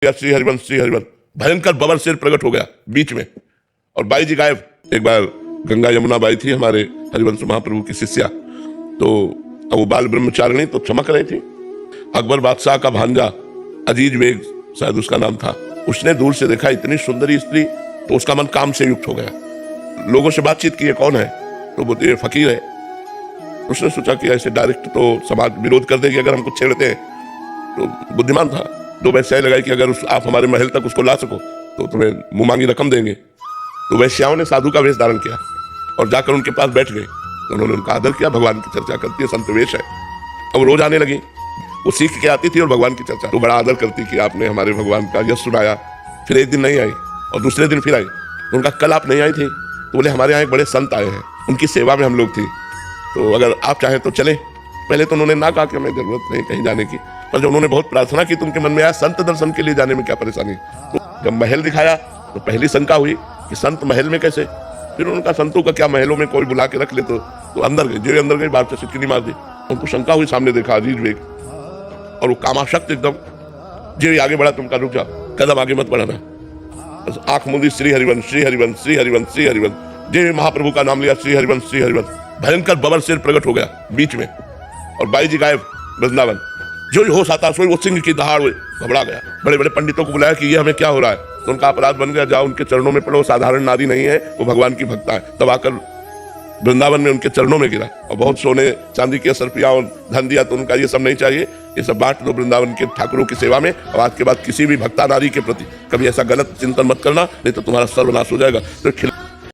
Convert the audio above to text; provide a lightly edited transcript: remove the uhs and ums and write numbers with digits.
श्री हरिवंश भयंकर बबर शेर प्रकट हो गया बीच में, और बाई जी गायब। एक बार गंगा यमुना बाई थी हमारे हरिवंश महाप्रभु की शिष्या, तो वो बाल ब्रह्मचारिणी तो चमक रही थी। अकबर बादशाह का भांजा अजीज बेग शायद उसका नाम था, उसने दूर से देखा इतनी सुंदरी स्त्री, तो उसका मन काम से युक्त हो गया। लोगों से बातचीत की, कौन है, तो बोलते ये फकीर है। उसने सोचा कि ऐसे डायरेक्ट तो समाज विरोध कर देगी अगर हमको छेड़ते हैं, तो बुद्धिमान था, दो वैश्याएं लगाई कि अगर आप हमारे महल तक उसको ला सको तो तुम्हें मुंह मांगी रकम देंगे। तो वैश्याओं ने साधु का वेश धारण किया और जाकर उनके पास बैठ गए, तो उन्होंने उनका आदर किया। भगवान की चर्चा करती है, संत वेश है। अब रोज आने लगी, वो सीख के आती थी और भगवान की चर्चा तो बड़ा आदर करती कि आपने हमारे भगवान का यश सुनाया। फिर एक दिन नहीं आई और दूसरे दिन फिर आई, तो उनका कल आप नहीं आई थी, तो बोले हमारे यहाँ एक बड़े संत आए हैं, उनकी सेवा में हम लोग थी, तो अगर आप चाहें तो चले। पहले तो उन्होंने ना कहा कि हमें जरूरत नहीं कहीं जाने की, पर जब उन्होंने बहुत प्रार्थना की तो उनके मन में आया संत दर्शन के लिए जाने में क्या परेशानी। तो जब महल दिखाया तो पहली शंका हुई कि संत महल में कैसे। फिर उनका संतों का क्या, महलों में कोई बुला के रख ले, तो अंदर गए। जो अंदर गए बाहर से सिटकिनी मार दी, उनको शंका हुई, सामने देखा अजीज बेग, और वो कामाशक्त एकदम, जो आगे बढ़ा तुमका रुक जा, कदम आगे मत बढ़ाना, बस आंख मूंदी श्री हरिवंश श्री हरिवंश श्री हरिवंश श्री हरिवंश। जो महाप्रभु का नाम लिया श्री हरिवंश भयंकर बबर शेर प्रकट हो गया बीच में, और बाई जी गायब वृंदावन। जो होश आता सोई वो सिंह की दहाड़ हुई, घबरा गया। बड़े बड़े पंडितों को बुलाया कि ये हमें क्या हो रहा है, तो उनका अपराध बन गया, जाओ उनके चरणों में पड़ो, साधारण नारी नहीं है, वो भगवान की भक्ता है। तब आकर वृंदावन में उनके चरणों में गिरा और बहुत सोने चांदी के सरपिया और धन दिया। तो उनका ये सब नहीं चाहिए, ये सब बांट दो वृंदावन के ठाकुरों की सेवा में, और आज के बाद किसी भी भक्ता नारी के प्रति कभी ऐसा गलत चिंतन मत करना, नहीं तो तुम्हारा सर्वनाश हो जाएगा। तो